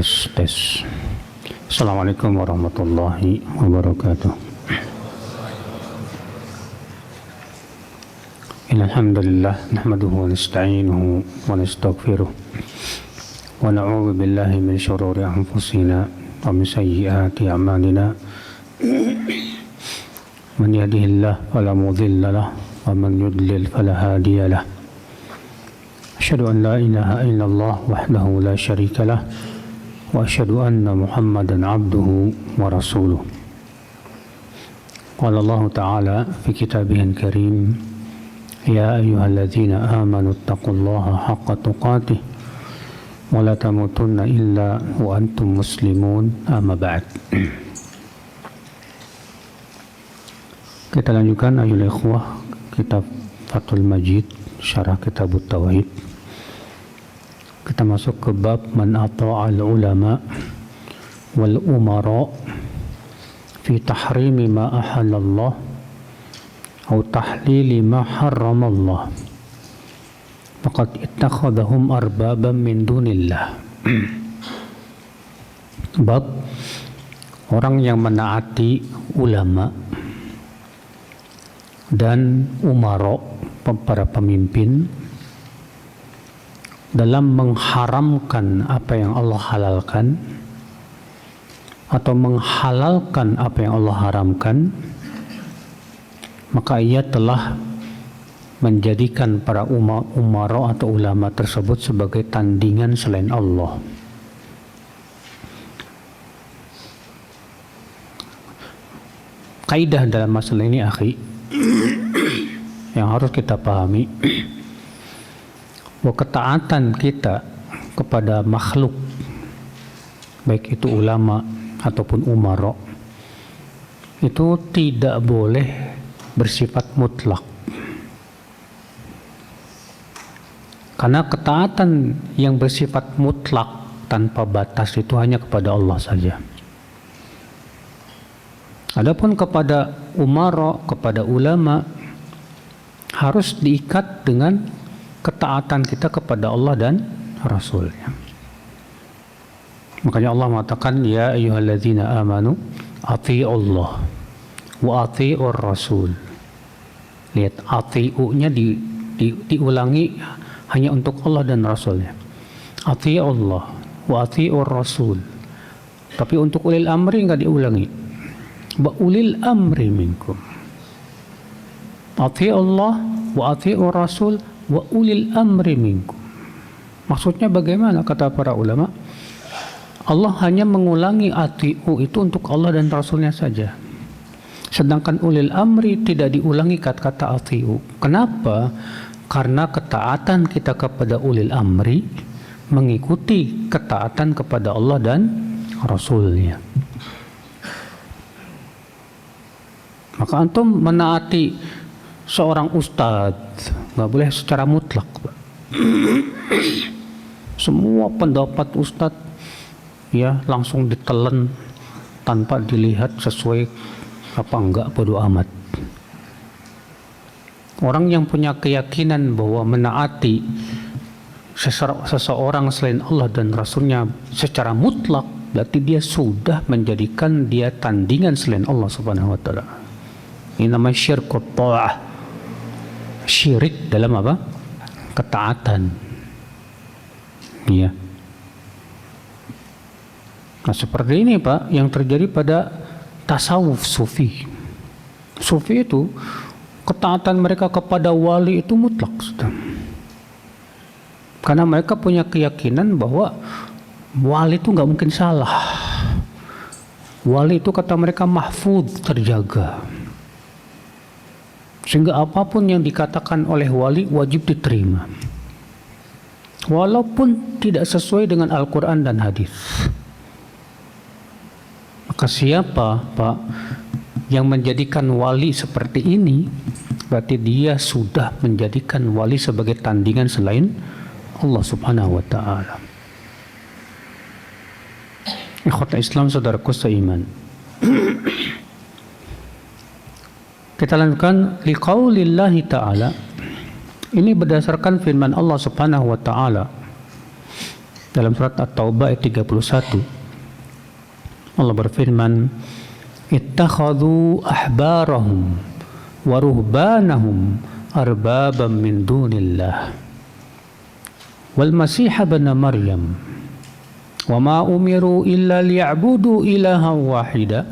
Tes, tes. Assalamualaikum warahmatullahi wabarakatuh. Alhamdulillah, nahmaduhu wa nasta'inuhu wa nastaghfiruh wa na'udzu billahi min shururi anfusina wa min sayyiati a'malina. Man yahdihillahu fala mudilla lahu wa man yudlil fala hadiya lahu. Asyhadu an la ilaha illallah wahdahu la syarika lah wa asyhadu anna Muhammadan abduhu wa rasuluh. Qala Allah Ta'ala fi kitabihil karim, ya ayyuhalladzina amanu taqullaha haqqa tuqatih wa la tamutunna illa wa antum muslimun, amma ba'd. Kita lanjutkan ayyuhal ikhwah kitab Fathul Majid syarah kitab Tauhid. Kita masuk ke bab man ata'al ulama wal umara fi tahrimi ma ahallallah atau tahlili ma harramallah faqad ittakhadhahum arbaban min dunillah. Bab orang yang menaati ulama dan umara, para pemimpin, dalam mengharamkan apa yang Allah halalkan atau menghalalkan apa yang Allah haramkan, maka ia telah menjadikan para umara atau ulama tersebut sebagai tandingan selain Allah. Kaidah dalam masalah ini, akhi, yang harus kita pahami, bahwa ketaatan kita kepada makhluk, baik itu ulama ataupun umara, itu tidak boleh bersifat mutlak. Karena ketaatan yang bersifat mutlak tanpa batas itu hanya kepada Allah saja. Adapun kepada umara, kepada ulama, harus diikat dengan ketaatan kita kepada Allah dan Rasulnya. Makanya Allah mengatakan, ya ayyuhalladzina amanu athi'ullah wa athi'ur rasul. Lihat, athi'u-nya diulangi hanya untuk Allah dan Rasulnya. Athi'ullah wa athi'ur rasul. Tapi untuk ulil amri enggak diulangi. Wa ulil amri minkum. Athi'ullah wa athi'ur rasul wa ulil amri minkum. Maksudnya bagaimana, kata para ulama? Allah hanya mengulangi ati'u itu untuk Allah dan Rasulnya saja. Sedangkan ulil amri tidak diulangi kata-kata ati'u. Kenapa? Karena ketaatan kita kepada ulil amri mengikuti ketaatan kepada Allah dan Rasulnya. Maka antum menaati seorang ustadz nggak boleh secara mutlak. Semua pendapat ustadz ya langsung ditelan tanpa dilihat sesuai apa enggak, bodo amat. Orang yang punya keyakinan bahwa menaati seseorang selain Allah dan Rasulnya secara mutlak, berarti dia sudah menjadikan dia tandingan selain Allah Subhanahu wa Ta'ala. Ini namanya syirkut ta'ah. Syirik dalam apa? Ketaatan. Ya. Nah, seperti ini Pak yang terjadi pada tasawuf sufi. Sufi itu ketaatan mereka kepada wali itu mutlak, sudah. Karena mereka punya keyakinan bahwa wali itu nggak mungkin salah. Wali itu kata mereka mahfudz, terjaga. Sehingga apapun yang dikatakan oleh wali wajib diterima, walaupun tidak sesuai dengan Al-Quran dan hadis. Maka siapa Pak yang menjadikan wali seperti ini, berarti dia sudah menjadikan wali sebagai tandingan selain Allah Subhanahu wa Ta'ala. Ikhwata Islam, saudaraku seiman, kita lanjutkan liqaulillahi ta'ala. Ini berdasarkan firman Allah Subhanahu wa Ta'ala Dalam surat At-Taubah ayat 31 Allah berfirman, ittakhadhu ahbarahum wa ruhbanahum arbaban min dunillah wal masih ibn maryam wa ma umiru illa liya'budu ilahan wahida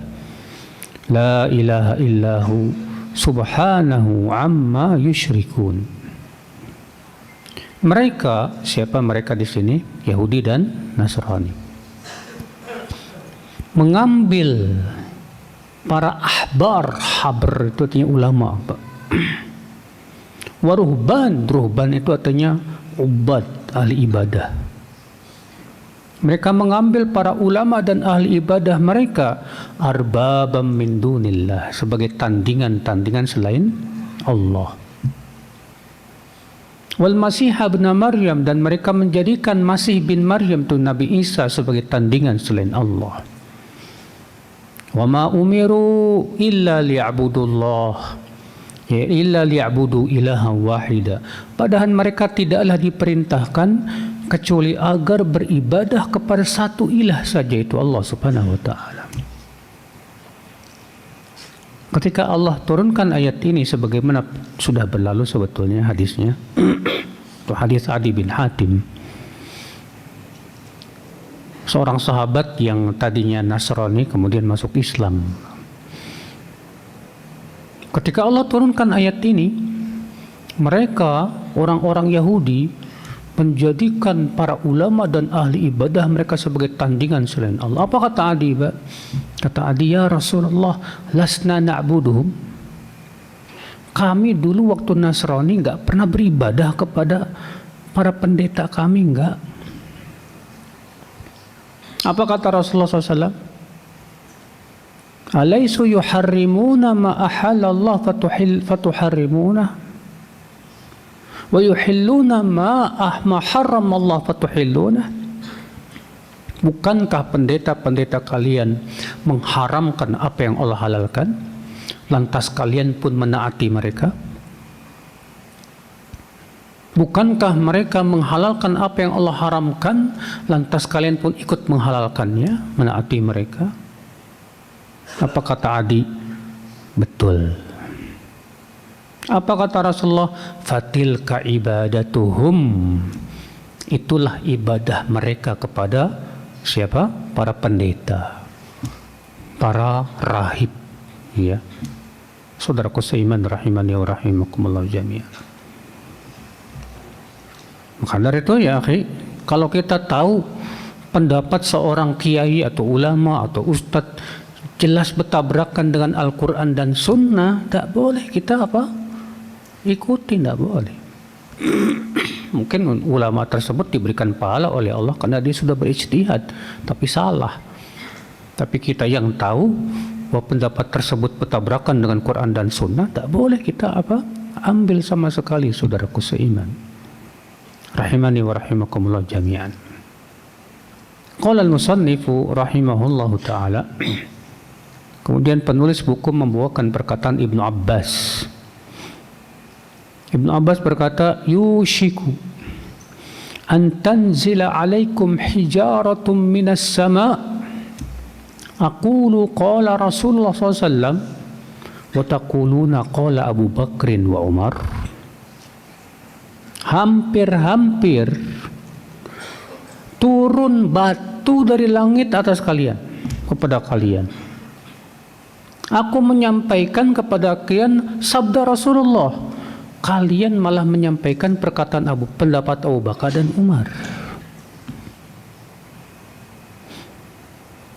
la ilaha illahu subhanahu amma yusyrikun. Mereka, siapa mereka di sini? Yahudi dan Nasrani. Mengambil para ahbar, habar itu artinya ulama. Waruhban, ruhban itu artinya ubad, ahli ibadah. Mereka mengambil para ulama dan ahli ibadah mereka arbabam min dunillah, sebagai tandingan-tandingan selain Allah. Wal Masih ibn Maryam, dan mereka menjadikan Masih bin Maryam itu Nabi Isa sebagai tandingan selain Allah. Wa ma umiru illa liya'budullah, ya illa liya'budu ilahan wahida. Padahal mereka tidaklah diperintahkan kecuali agar beribadah kepada satu ilah saja, itu Allah Subhanahu wa taala. Ketika Allah turunkan ayat ini, sebagaimana sudah berlalu sebetulnya hadisnya, itu hadis Adi bin Hatim, seorang sahabat yang tadinya Nasrani kemudian masuk Islam. Ketika Allah turunkan ayat ini, mereka orang-orang Yahudi menjadikan para ulama dan ahli ibadah mereka sebagai tandingan selain Allah. Apa kata Adi? Kata Adi, ya Rasulullah, lasna na'buduhum. Kami dulu waktu Nasrani enggak pernah beribadah kepada para pendeta kami, enggak. Apa kata Rasulullah SAW? Alaisu yuharrimuna ma ahalallah fatuharrimuna wa yuhilluna ma harram Allah fatuhilluna. Bukankah pendeta-pendeta kalian mengharamkan apa yang Allah halalkan, lantas kalian pun menaati mereka? Bukankah mereka menghalalkan apa yang Allah haramkan, lantas kalian pun ikut menghalalkannya, menaati mereka? Apa kata Adi? Betul. Apa kata Rasulullah? Fatilka ibadatuhum. Itulah ibadah mereka kepada siapa? Para pendeta, para rahib, ya. Saudaraku seiman rahimani wa rahimakumullah jami'an. Maka dari itu ya akhi, kalau kita tahu pendapat seorang kiai atau ulama atau ustadz jelas bertabrakan dengan Al-Quran dan Sunnah, tak boleh kita ikuti, tak boleh. Mungkin ulama tersebut diberikan pahala oleh Allah karena dia sudah berijtihad, tapi salah. Tapi kita yang tahu bahwa pendapat tersebut bertabrakan dengan Quran dan Sunnah, tak boleh kita ambil sama sekali, saudaraku seiman. Rahimani wa rahimakumullah jami'an. Qala al-musannifu rahimahullahu ta'ala. Kemudian penulis buku membawakan perkataan Ibnu Abbas. Ibnu Abbas berkata, yushiku an tanzila alaikum hijaratun minas sama' aqulu qala Rasulullah SAW wa taquluna qala Abu Bakrin wa Umar. Hampir-hampir turun batu dari langit atas kalian, kepada kalian. Aku menyampaikan kepada kalian sabda Rasulullah, kalian malah menyampaikan perkataan pendapat Abu Bakar dan Umar.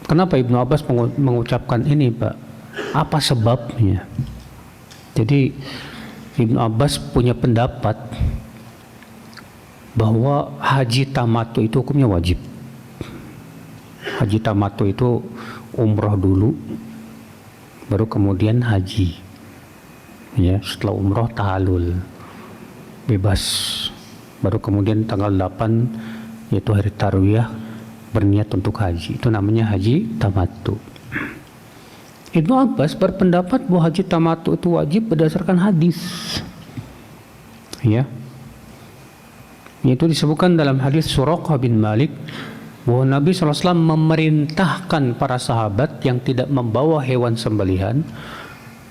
Kenapa Ibnu Abbas mengucapkan ini, Pak? Apa sebabnya? Jadi Ibnu Abbas punya pendapat bahwa haji tamattu itu hukumnya wajib. Haji tamattu itu umroh dulu, baru kemudian haji. Ya, setelah umroh tahallul, bebas, baru kemudian tanggal 8 yaitu hari tarwiyah berniat untuk haji. Itu namanya haji tamattu. Ibnu Abbas berpendapat bahwa haji tamattu itu wajib berdasarkan hadis. Ya. Itu disebutkan dalam hadis Suraqah bin Malik bahwa Nabi SAW memerintahkan para sahabat yang tidak membawa hewan sembelihan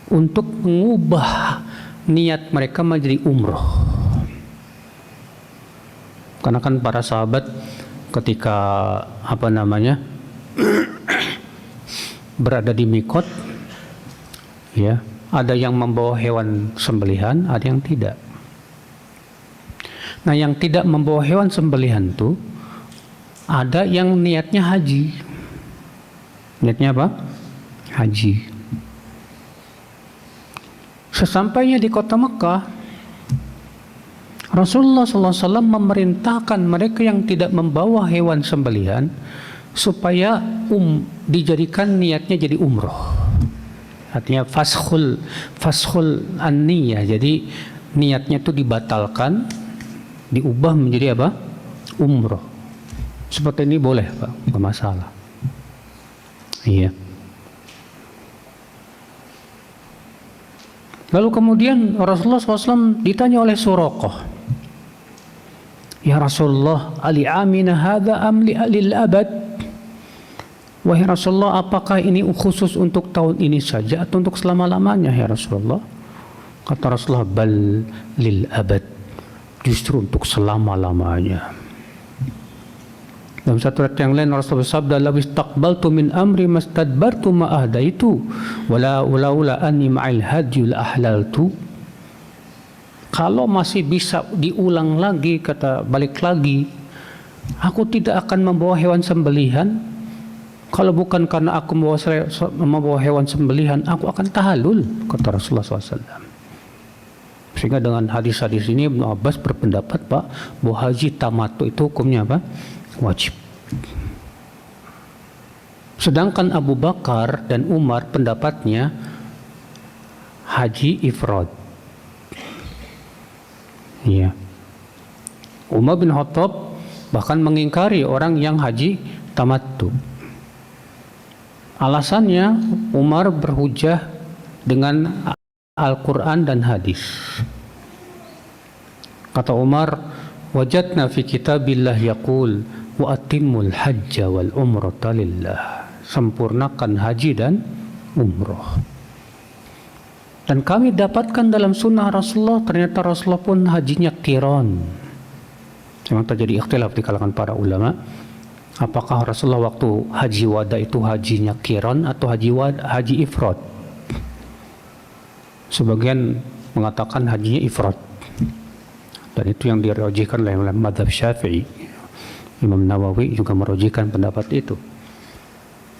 untuk mengubah niat mereka menjadi umroh. Karena kan para sahabat ketika berada di mikot, ya, ada yang membawa hewan sembelihan, ada yang tidak. Nah, yang tidak membawa hewan sembelihan itu ada yang niatnya haji. Niatnya apa? Haji. Sesampainya di kota Mekah, Rasulullah SAW memerintahkan mereka yang tidak membawa hewan sembelihan supaya dijadikan niatnya jadi umroh. Artinya fashul an-niyah. Jadi niatnya itu dibatalkan, diubah menjadi apa? Umroh. Seperti ini boleh, Pak, nggak masalah. Iya. Lalu kemudian Rasulullah SAW ditanya oleh Suraqah, ya Rasulullah, ali amina hadza am lil abad? Wahai Rasulullah, apakah ini khusus untuk tahun ini saja atau untuk selama-lamanya ya Rasulullah? Kata Rasulullah, bal lil abad, justru untuk selama-lamanya. Dalam satu ayat yang lain Rasulullah bersabda, "La istaqbaltu min amri mastadbartu ma ahdaitu walaula anni ma'al hadyi la ahlaltu." Kalau masih bisa diulang lagi, kata balik lagi, aku tidak akan membawa hewan sembelihan. Kalau bukan karena aku membawa hewan sembelihan, aku akan tahallul, kata Rasulullah SAW. Sehingga dengan hadis-hadis ini Ibnu Abbas berpendapat, Pak, bahwa haji tamattu itu hukumnya apa? Wajib. Sedangkan Abu Bakar dan Umar pendapatnya haji ifrad. Iya. Umar bin Khattab bahkan mengingkari orang yang haji tamattu. Alasannya Umar berhujjah dengan Al-Quran dan hadis. Kata Umar, wajadna fi kitabillah yaqul wa atimmul hajja wal umrata lillah. Sempurnakan haji dan umroh. Dan kami dapatkan dalam sunnah Rasulullah, ternyata Rasulullah pun hajinya qiran. Memang terjadi ikhtilaf di kalangan para ulama, apakah Rasulullah waktu haji wada itu hajinya qiran atau haji ifrad. Sebagian mengatakan hajinya ifrad, dan itu yang dirajihkan oleh mazhab Syafi'i. Imam Nawawi juga merujihkan pendapat itu.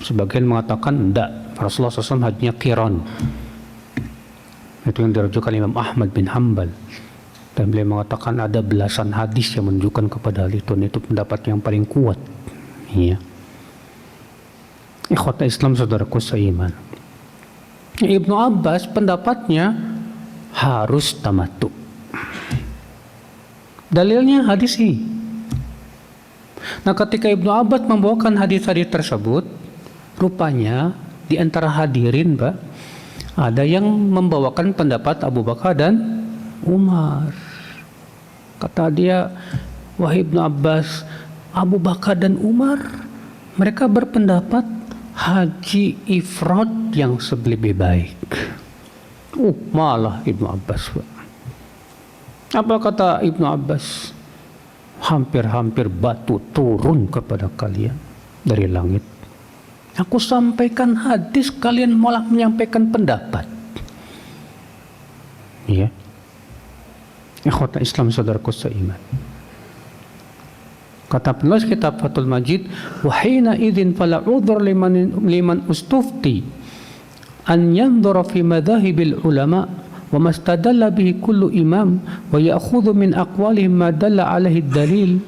Sebagian mengatakan tidak, Rasulullah SAW hajinya qiran. Itu yang dirujukkan Imam Ahmad bin Hanbal. Dan beliau mengatakan ada belasan hadis yang menunjukkan kepada hal itu. Itu pendapat yang paling kuat. Ya. Ikhwata Islam, saudaraku seiman. Ibnu Abbas pendapatnya harus tamattu. Dalilnya hadis ini. Nah, ketika Ibnu Abbas membawakan hadis-hadis tersebut, rupanya di antara hadirin, Pak, ada yang membawakan pendapat Abu Bakar dan Umar. Kata dia, wahai Ibnu Abbas, Abu Bakar dan Umar, mereka berpendapat haji ifrad yang lebih baik. Malah Ibnu Abbas, Pak. Apa kata Ibnu Abbas? Hampir-hampir batu turun kepada kalian dari langit. Aku sampaikan hadis, kalian malah menyampaikan pendapat. Iya. Ikhwata Islam, saudaraku seiman. Kata penulis kitab Fathul Majid, wa hina idzin fala udhur liman ustufti an yanzura fi madhahibil ulama wa mastadalla bihi kullu imam wa ya'khudhu min aqwalihim ma dalla alaihi dalil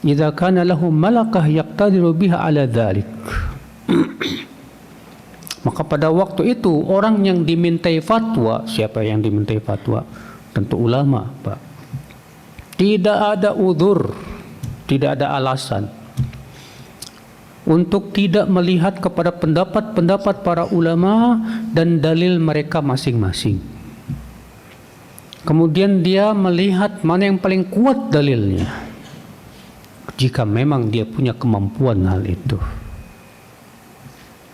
idza kana lahu malakah yaqtadiru biha ala dhalik. Maka pada waktu itu orang yang dimintai fatwa, siapa yang dimintai fatwa? Tentu ulama, Pak. Tidak ada udzur, tidak ada alasan untuk tidak melihat kepada pendapat-pendapat para ulama dan dalil mereka masing-masing. Kemudian dia melihat mana yang paling kuat dalilnya. Jika memang dia punya kemampuan hal itu.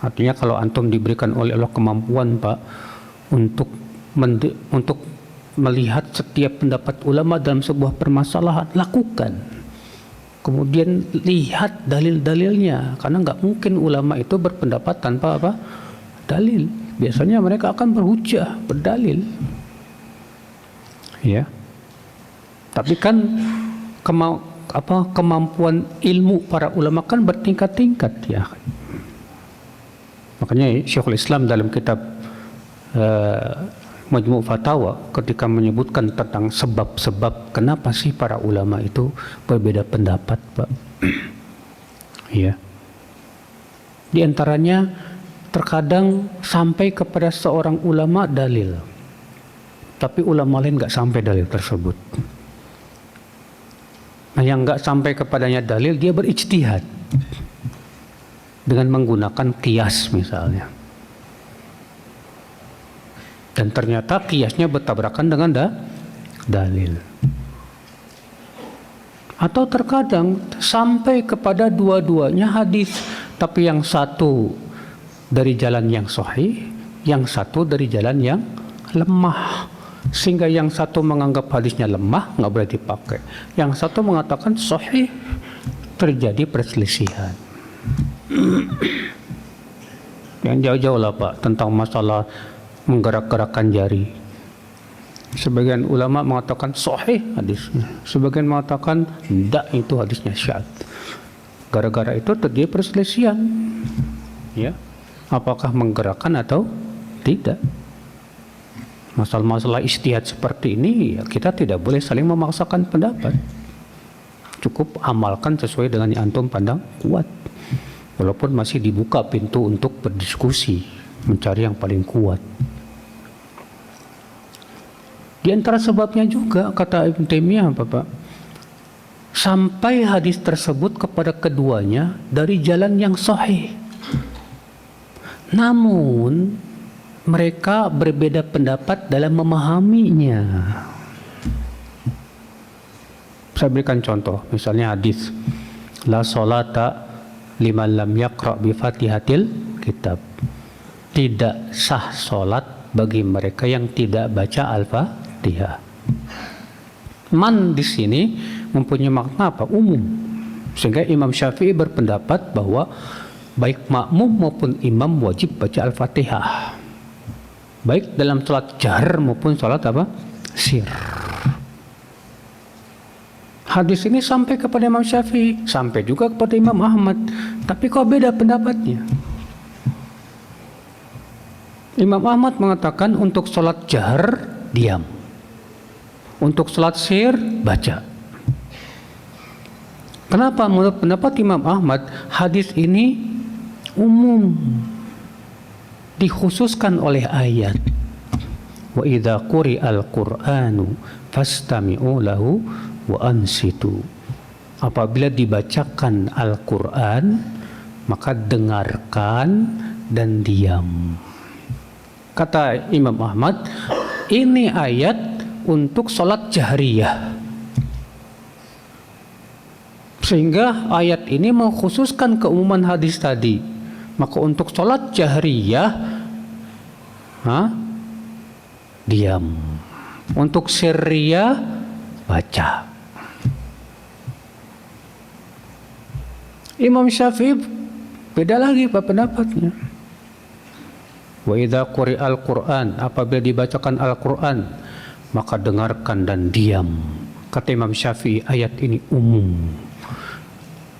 Artinya kalau antum diberikan oleh Allah kemampuan, Pak, untuk melihat setiap pendapat ulama dalam sebuah permasalahan, lakukan. Kemudian lihat dalil-dalilnya, karena nggak mungkin ulama itu berpendapat tanpa apa? Dalil. Biasanya mereka akan berhujjah, berdalil. Ya. Tapi kan kemampuan ilmu para ulama kan bertingkat-tingkat, ya. Makanya Syekhul Islam dalam kitab Majmu' Fatawa ketika menyebutkan tentang sebab-sebab kenapa sih para ulama itu berbeda pendapat, Pak. Ya. Di antaranya terkadang sampai kepada seorang ulama dalil, tapi ulama lain nggak sampai dalil tersebut. Nah, yang nggak sampai kepadanya dalil, dia berijtihad dengan menggunakan qiyas misalnya. Dan ternyata qiyasnya bertabrakan dengan dalil. Atau terkadang sampai kepada dua-duanya hadis, tapi yang satu dari jalan yang sahih, yang satu dari jalan yang lemah. Sehingga yang satu menganggap hadisnya lemah, nggak boleh dipakai. Yang satu mengatakan sahih, terjadi perselisihan. Yang jauh-jauh lah, Pak, tentang masalah menggerak-gerakkan jari. Sebagian ulama mengatakan sahih hadisnya, sebagian mengatakan tidak, itu hadisnya syadz. Gara-gara itu terjadi perselisihan. Ya, apakah menggerakkan atau tidak? Masalah-masalah ijtihad seperti ini, ya, kita tidak boleh saling memaksakan pendapat. Cukup amalkan sesuai dengan yang antum pandang kuat. Walaupun masih dibuka pintu untuk berdiskusi, mencari yang paling kuat. Di antara sebabnya juga, kata Ibn Taimiyah, Bapak, sampai hadis tersebut kepada keduanya dari jalan yang sahih. Namun mereka berbeda pendapat dalam memahaminya. Saya berikan contoh, misalnya hadis la sholata liman lam yaqra bi fatihatil kitab. Tidak sah solat bagi mereka yang tidak baca Al-Fatihah. Man di sini mempunyai makna apa? Umum. Sehingga Imam Syafi'i berpendapat bahwa baik makmum maupun imam wajib baca Al-Fatihah. Baik dalam salat jahr maupun salat apa? Sir. Hadis ini sampai kepada Imam Syafi'i, sampai juga kepada Imam Ahmad. Tapi kok beda pendapatnya? Imam Ahmad mengatakan untuk salat jahr diam, untuk salat sir baca. Kenapa? Menurut pendapat Imam Ahmad, hadis ini umum, dikhususkan oleh ayat wa idza quri'al qur'anu fastami'u lahu wa ansitu. Apabila dibacakan Al-Qur'an, maka dengarkan dan diam. Kata Imam Ahmad, ini ayat untuk salat jahriyah. Sehingga ayat ini mengkhususkan keumuman hadis tadi. Maka untuk salat jahriyah diam. Untuk sirriyah baca. Imam Syafi'i beda lagi pendapatnya. Wa idza quri'al Qur'an, apabila dibacakan Al-Qur'an, maka dengarkan dan diam. Kata Imam Syafi'i, ayat ini umum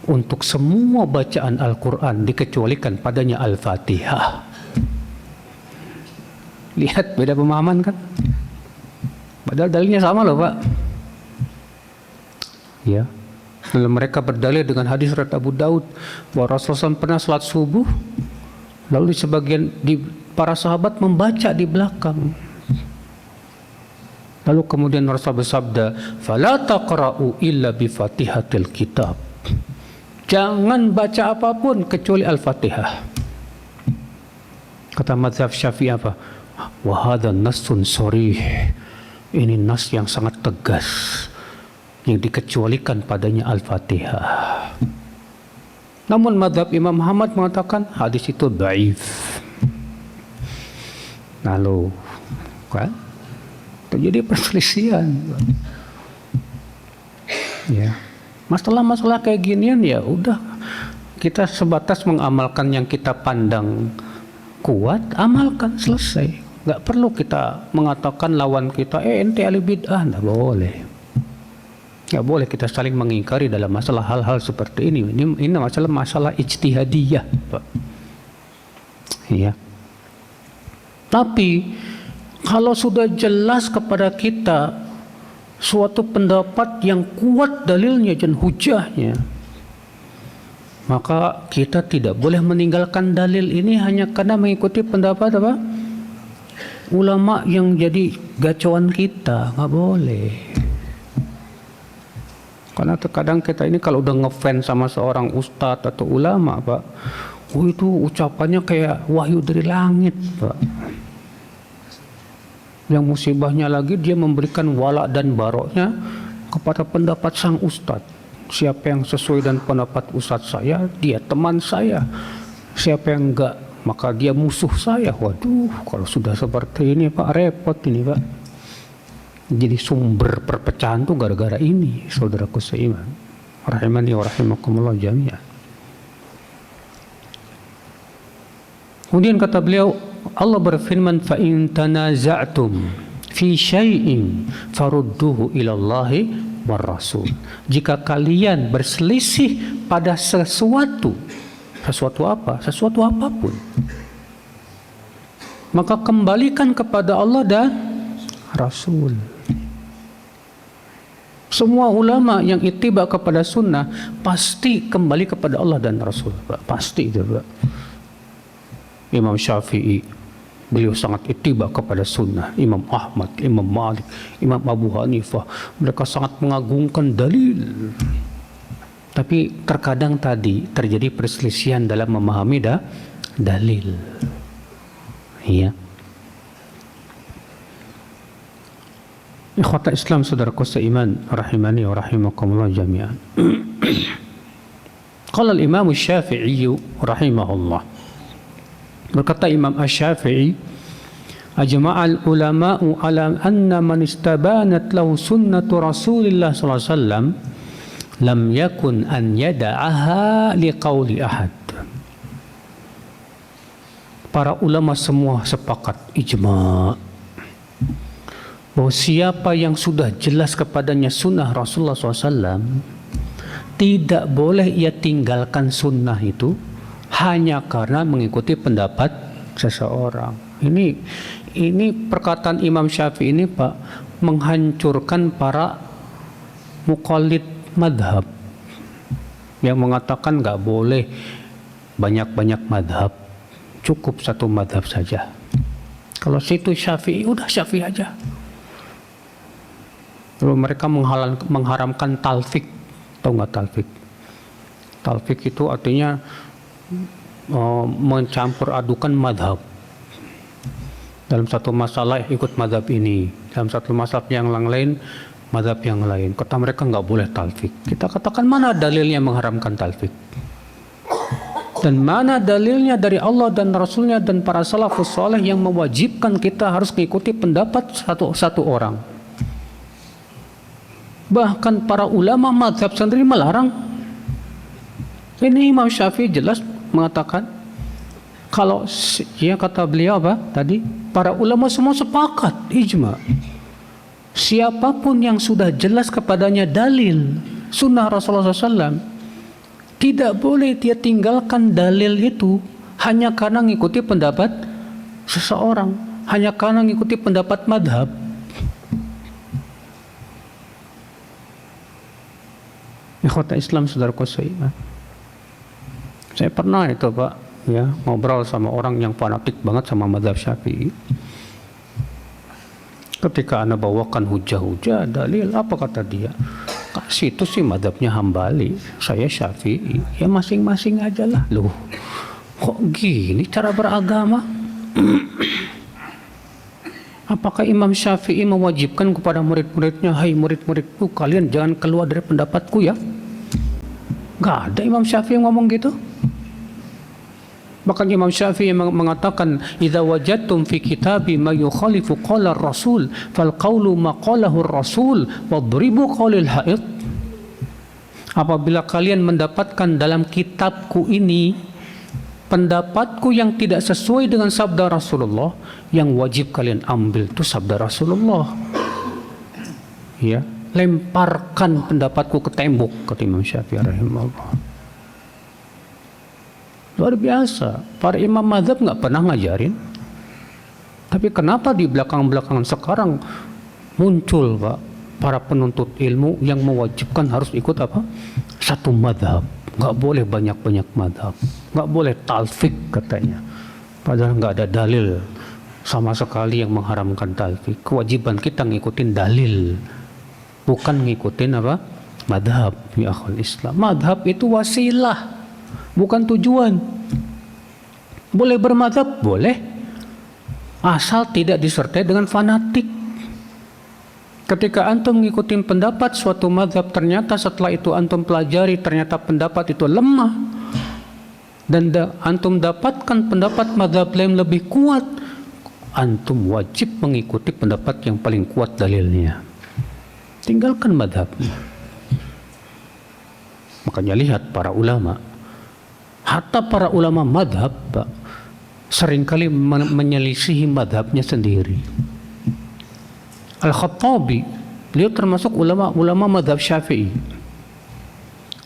untuk semua bacaan Al-Qur'an, dikecualikan padanya Al-Fatihah. Lihat beda pemahaman kan? Padahal dalilnya sama loh, Pak. Ya. Lalu mereka berdalil dengan hadis riwayat Abu Daud bahwa Rasulullah SAW pernah salat subuh, lalu para sahabat membaca di belakang. Lalu kemudian Rasulullah bersabda, "Fala taqra'u illa bi Fatihatil kitab." Jangan baca apapun kecuali Al-Fatihah. Kata mazhab Syafi'i apa? Wa hadha nassun sharih. Ini nas yang sangat tegas yang dikecualikan padanya Al-Fatihah. Namun mazhab Imam Ahmad mengatakan hadis itu dhaif. Lalu kan terjadi perselisihan. Ya. Masalah-masalah kayak ginian ya udah kita sebatas mengamalkan yang kita pandang kuat, amalkan, selesai. Nggak perlu kita mengatakan lawan kita, ente ahli bid'ah, nggak boleh. Nggak boleh kita saling mengingkari dalam masalah hal-hal seperti ini. Ini masalah ijtihadiyah, Pak. Iya. Tapi kalau sudah jelas kepada kita suatu pendapat yang kuat dalilnya dan hujahnya, maka kita tidak boleh meninggalkan dalil ini hanya karena mengikuti pendapat apa? Ulama yang jadi gacauan kita. Nggak boleh. Karena terkadang kita ini kalau udah ngefans sama seorang ustadz atau ulama, Pak, itu ucapannya kayak wahyu dari langit, Pak. Yang musibahnya lagi dia memberikan wala dan baroknya kepada pendapat sang ustadz. Siapa yang sesuai dengan pendapat ustadz saya, dia teman saya. Siapa yang enggak, maka dia musuh saya. Waduh, kalau sudah seperti ini Pak, repot ini Pak. Jadi sumber perpecahan tuh gara-gara ini, saudaraku seiman. Rahimani wa rahimakumullah jami'an. Kemudian kata beliau, Allah berfirman, fa in tanaza'tum fi syai'in farudduhu ila Allahi war rasul. Jika kalian berselisih pada sesuatu apa? Sesuatu apapun, maka kembalikan kepada Allah dan Rasul. Semua ulama yang ittiba kepada sunnah pasti kembali kepada Allah dan Rasul, Pak. Pasti itu, Pak. Imam Syafi'i, beliau sangat ittiba kepada sunnah. Imam Ahmad, Imam Malik, Imam Abu Hanifah, mereka sangat mengagungkan dalil. Tapi terkadang tadi terjadi perselisihan dalam memahami dalil. Iya. Ikhwata Islam, saudaraku seiman, rahimani wa rahimakumullah jami'an. Qala al-Imam Syafi'i rahimahullah. Berkata Imam Asy-Syafi'i, ajma'al ulama'u ala anna man istabanat lahu sunnatu Rasulillah sallallahu alaihi wasallam lam yakun an yada'aha liqauli ahad. Para ulama semua sepakat, ijma', bahwa siapa yang sudah jelas kepadanya sunnah Rasulullah SAW, tidak boleh ia tinggalkan sunnah itu hanya karena mengikuti pendapat seseorang. Ini perkataan Imam Syafi'i ini, Pak, menghancurkan para muqallid madhab yang mengatakan nggak boleh banyak-banyak madhab, cukup satu madhab saja. Kalau situ Syafi'i, udah Syafi'i aja. Lalu mereka mengharamkan talfik. Tahu nggak talfik? Talfik itu artinya mencampur adukan madhab. Dalam satu masalah ikut madhab ini, dalam satu masalah yang lain madhab yang lain. Kata mereka nggak boleh talfik. Kita katakan mana dalilnya mengharamkan talfik? Dan mana dalilnya dari Allah dan Rasulnya dan para salafus saleh yang mewajibkan kita harus mengikuti pendapat satu orang? Bahkan para ulama mazhab sendiri melarang. Ini Imam Syafi'i jelas mengatakan, kalau ya kata beliau apa tadi, para ulama semua sepakat, ijma'. Siapapun yang sudah jelas kepadanya dalil sunnah Rasulullah SAW, tidak boleh dia tinggalkan dalil itu hanya karena mengikuti pendapat seseorang, hanya karena mengikuti pendapat madhab. Ikhwata Islam, saudaraku seiman, saya pernah itu Pak, ya, ngobrol sama orang yang fanatik banget sama mazhab Syafi'i. Ketika Anda bawakan hujah-hujah dalil, apa kata dia? Kasih itu sih mazhabnya Hambali, saya Syafi'i. Ya masing-masing aja lah. Loh, kok gini cara beragama? Apakah Imam Syafi'i mewajibkan kepada murid-muridnya, hai murid-muridku, kalian jangan keluar dari pendapatku ya? Nggak ada Imam Syafi'i yang ngomong gitu. Bahkan Imam Syafi'i mengatakan, idza wajadtum fi kitabi ma yukhalifu qala ar-rasul fal qawlu ma qalahu ar-rasul wadribu qawlil haid. Apabila kalian mendapatkan dalam kitabku ini pendapatku yang tidak sesuai dengan sabda Rasulullah, yang wajib kalian ambil itu sabda Rasulullah. Ya, lemparkan pendapatku ke tembok, kata Imam Syafi'i rahimahullah. Luar biasa. Para imam mazhab nggak pernah ngajarin. Tapi kenapa di belakang-belakangan sekarang muncul, Pak, para penuntut ilmu yang mewajibkan harus ikut apa? Satu mazhab. Nggak boleh banyak-banyak mazhab. Nggak boleh talfik katanya. Padahal nggak ada dalil sama sekali yang mengharamkan talfik. Kewajiban kita ngikutin dalil, bukan ngikutin apa? Madhab. Ya akhul Islam. Madhab itu wasilah, bukan tujuan. Boleh bermadhab? Boleh. Asal tidak disertai dengan fanatik. Ketika antum ngikutin pendapat suatu madhab, ternyata setelah itu antum pelajari, ternyata pendapat itu lemah, dan antum dapatkan pendapat madhab lain lebih kuat, antum wajib mengikuti pendapat yang paling kuat dalilnya. Tinggalkan madhabnya. Makanya lihat para ulama, hatta para ulama madhab, Pak, seringkali menyelisihi madhabnya sendiri. Al-Khattabi, beliau termasuk ulama madhab Syafi'i,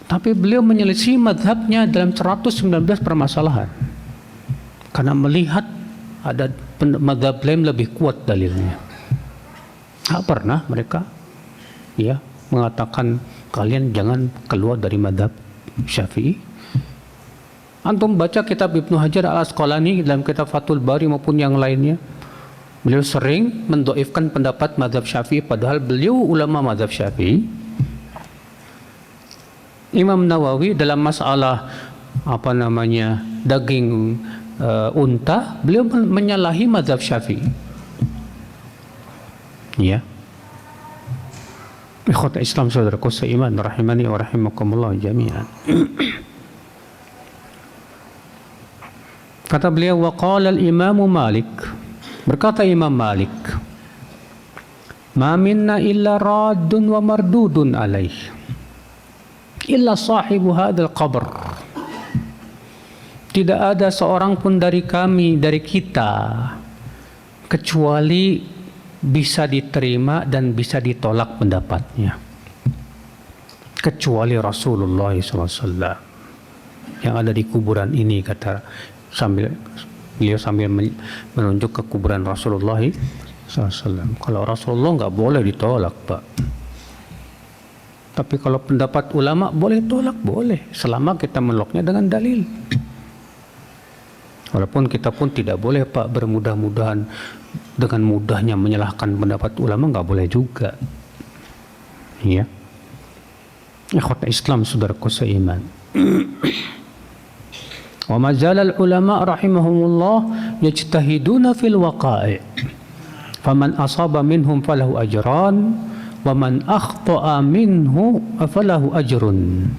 tapi beliau menyelisihi madhabnya dalam 119 permasalahan karena melihat ada madhab lain lebih kuat dalilnya. Tak pernah mereka ya mengatakan kalian jangan keluar dari madhab Syafi'i. Antum baca kitab Ibnu Hajar Al-Asqalani dalam kitab Fathul Bari maupun yang lainnya, beliau sering mendoifkan pendapat mazhab Syafi'i padahal beliau ulama mazhab Syafi'i. Imam Nawawi dalam masalah daging unta, beliau menyalahi mazhab Syafi'i. Ya. Ikhwat Islam saudaraku seiman rahimani wa rahimakumullah jami'an. Kata beliau, wa qala al-Imam Malik, berkata Imam Malik, ma minna illa raddun wa mardudun alaih illa sahibu hadzal qabr. Tidak ada seorang pun dari kami, dari kita, kecuali bisa diterima dan bisa ditolak pendapatnya, kecuali Rasulullah SAW yang ada di kuburan ini, kata beliau sambil menunjuk ke kuburan Rasulullah SAW. Kalau Rasulullah nggak boleh ditolak, Pak. Tapi kalau pendapat ulama boleh tolak, boleh, selama kita menolaknya dengan dalil. Walaupun kita pun tidak boleh, Pak, bermudah-mudahan dengan mudahnya menyalahkan pendapat ulama, nggak boleh juga. Ya. Ikhwat Islam saudaraku seiman. Wa mazalal ulama rahimahumullah yajtahiduna fil waqa'i faman asaba minhum falahu ajran wa man akhta'a minhu falahu ajrun.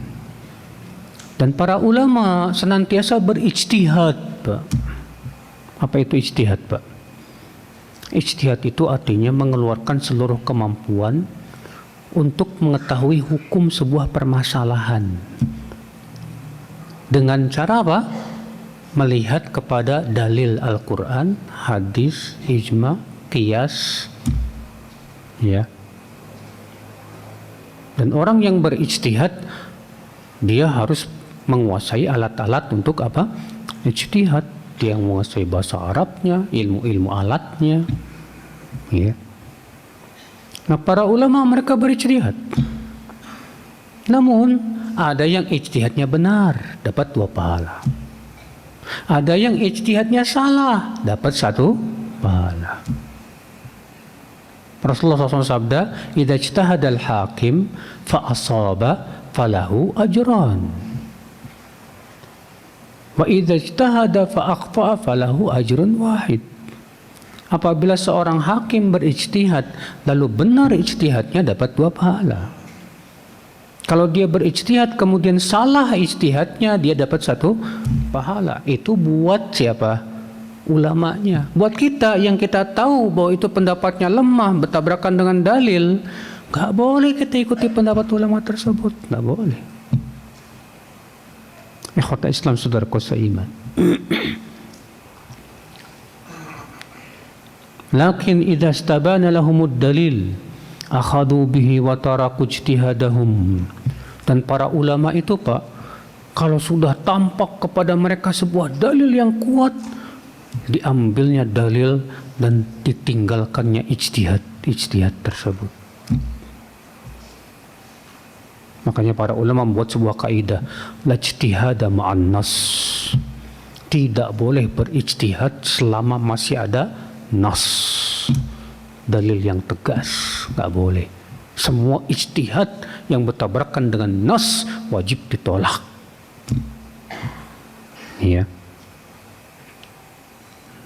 Dan para ulama senantiasa berijtihad, Pak. Apa itu ijtihad, Pak? Ijtihad itu artinya mengeluarkan seluruh kemampuan untuk mengetahui hukum sebuah permasalahan. Dengan cara apa? Melihat kepada dalil Al-Quran, hadis, ijma, qiyas, ya. Dan orang yang berijtihad, dia harus menguasai alat-alat untuk apa? Ijtihad. Dia menguasai bahasa Arabnya, ilmu-ilmu alatnya, ya. Nah, para ulama mereka berijtihad. Namun ada yang ijtihadnya benar, dapat 2 pahala. Ada yang ijtihadnya salah, dapat 1 pahala. Rasulullah SAW sabda, idza ijtahadal hakim fa asaba falahu ajran. Wa idza ijtahada fa akhta'a falahu ajrun wahid. Apabila seorang hakim berijtihad lalu benar ijtihadnya, dapat 2 pahala. Kalau dia berijtihad kemudian salah ijtihadnya, dia dapat 1 pahala. Itu buat siapa? Ulamanya. Buat kita yang kita tahu bahwa itu pendapatnya lemah, bertabrakan dengan dalil, gak boleh kita ikuti pendapat ulama tersebut. Gak boleh. Ikhwata Islam, saudaraku seiman. Lakin idza istabana lahumud dalil akhadhu bihi wa taraku ijtihadahum. Dan para ulama itu, Pak, kalau sudah tampak kepada mereka sebuah dalil yang kuat, diambilnya dalil dan ditinggalkannya ijtihad tersebut. Makanya para ulama membuat sebuah kaidah, la ijtihada ma'an nas. Tidak boleh berijtihad selama masih ada nas, dalil yang tegas, nggak boleh. Semua ijtihad yang bertabrakan dengan nas wajib ditolak. Ya.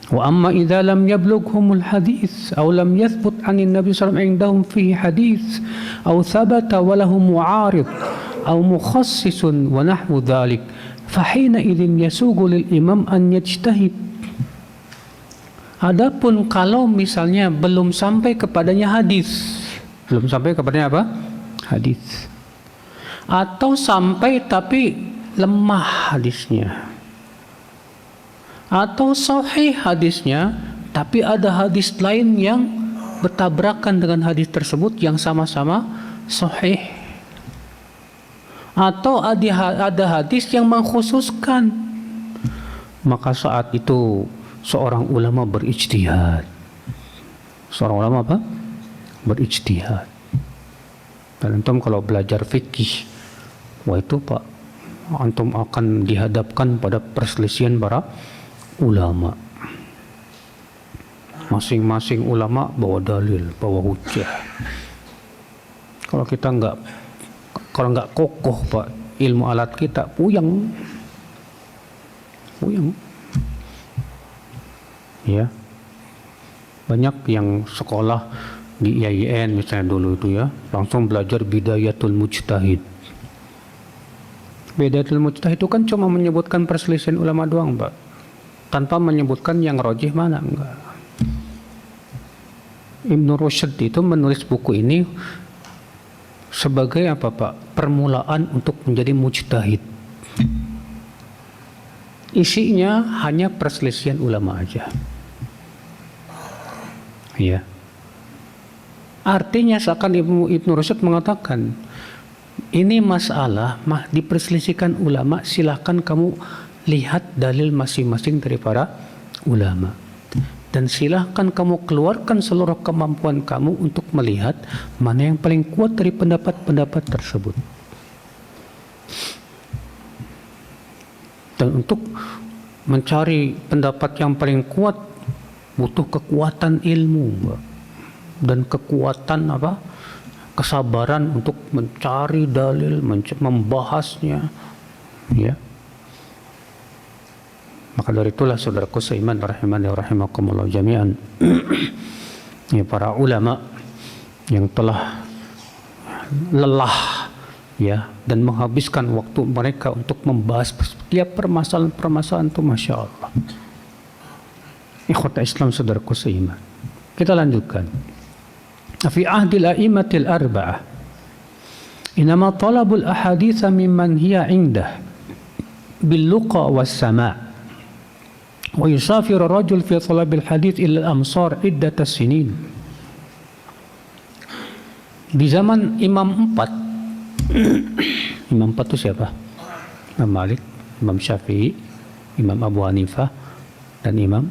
Wa amma idza lam yablughumul hadits aw lam yathbut 'anil nabi sallallahu alaihi wasallam indahum fihi hadits aw thabata wa lahum mu'arid aw mukhassisun wa nahwu dhalik fa hina idzin yasugu lil imam an yajtahid. Adapun kalau misalnya belum sampai kepadanya hadis, belum sampai kepadanya apa? Hadis. Atau sampai tapi lemah hadisnya. Atau sahih hadisnya, tapi ada hadis lain yang bertabrakan dengan hadis tersebut yang sama-sama sahih. Atau ada hadis yang mengkhususkan. Maka saat itu seorang ulama berijtihad. Seorang ulama apa? Berijtihad. Dan antum kalau belajar fikih, wah itu Pak, antum akan dihadapkan pada perselisihan para ulama. Masing-masing ulama bawa dalil, bawa hujah. Kalau kita kalau nggak kokoh Pak, ilmu alat kita puyeng. Ya, banyak yang sekolah di IAIN misalnya dulu itu ya, langsung belajar bidayatul mujtahid. Bidayatul mujtahid itu kan cuma menyebutkan perselisihan ulama doang, Pak, tanpa menyebutkan yang rajih mana, enggak. Ibnu Rushd itu menulis buku ini sebagai apa, Pak? Permulaan untuk menjadi mujtahid. Isinya hanya perselisihan ulama aja. Ya. Artinya seakan Ibnu Rushd mengatakan, ini masalah diperselisihkan ulama, silahkan kamu lihat dalil masing-masing dari para ulama. Dan silahkan kamu keluarkan seluruh kemampuan kamu untuk melihat mana yang paling kuat dari pendapat-pendapat tersebut. Dan untuk mencari pendapat yang paling kuat butuh kekuatan ilmu, dan kekuatan apa? Kesabaran untuk mencari dalil, membahasnya, ya. Maka dari itulah saudaraku seiman rahimani wa rahimakumullah jami'an, ya, para ulama yang telah lelah, ya, dan menghabiskan waktu mereka untuk membahas setiap permasalahan-permasalahan itu, Masya Allah. Ikhwata Islam, saudaraku seiman, kita lanjutkan. Fi ahdil a'immatil arba'ah inama talabul ahaditha mimman hiya indah bil luqa was sama' wa yusafiru rajul fi talabil hadith ila al-amsar iddat as-sinin. Di zaman Imam 4 Imam 4 itu siapa? Imam Malik, Imam Syafi'i, Imam Abu Hanifah, dan Imam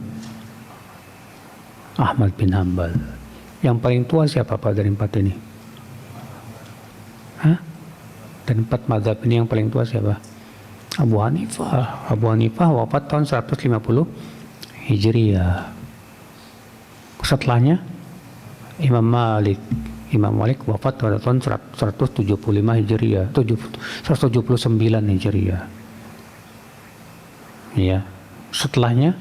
Ahmad bin Hanbal. Yang paling tua siapa, Pak, dari 4 ini? Hah? Dari 4 mazhab ini yang paling tua siapa? Abu Hanifah. Abu Hanifah wafat tahun 150 Hijriah. Setelahnya Imam Malik. Imam Malik wafat pada tahun 175 Hijriah, 179 Hijriah. Ya. Setelahnya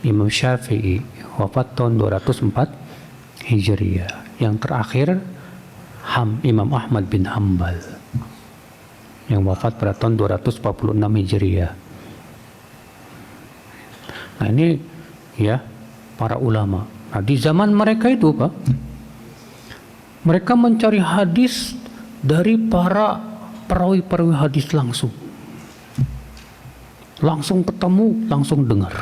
Imam Syafi'i wafat tahun 204 Hijriah. Yang terakhir Imam Ahmad bin Hambal yang wafat pada tahun 246 Hijriah. Nah ini ya para ulama. Nah di zaman mereka itu Pak, mereka mencari hadis dari para perawi-perawi hadis langsung ketemu, langsung dengar.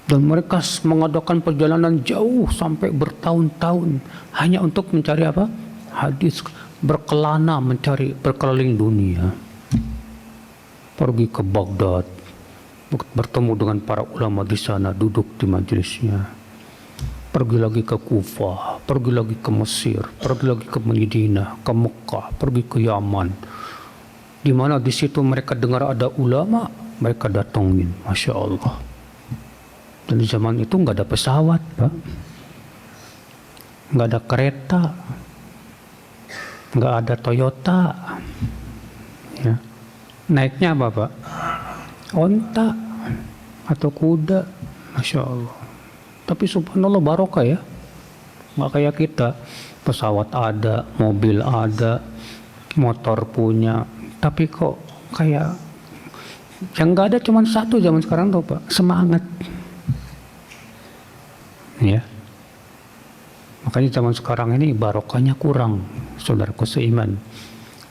Dan mereka mengadakan perjalanan jauh sampai bertahun-tahun hanya untuk mencari apa? Hadis, berkelana mencari berkeliling dunia. Pergi ke Baghdad, bertemu dengan para ulama di sana, duduk di majelisnya. Pergi lagi ke Kufah, pergi lagi ke Mesir, pergi lagi ke Madinah, ke Mekah, pergi ke Yaman. Di mana di situ mereka dengar ada ulama, mereka datangin, Masya Allah. Dan di zaman itu nggak ada pesawat, Pak, nggak ada kereta, nggak ada Toyota, ya. Naiknya apa Pak? Onta atau kuda, Masya Allah. Tapi subhanallah barokah ya, nggak kayak kita, pesawat ada, mobil ada, motor punya, tapi kok kayak yang nggak ada cuma satu zaman sekarang tuh Pak, semangat. Ya, makanya zaman sekarang ini barokahnya kurang, saudaraku seiman,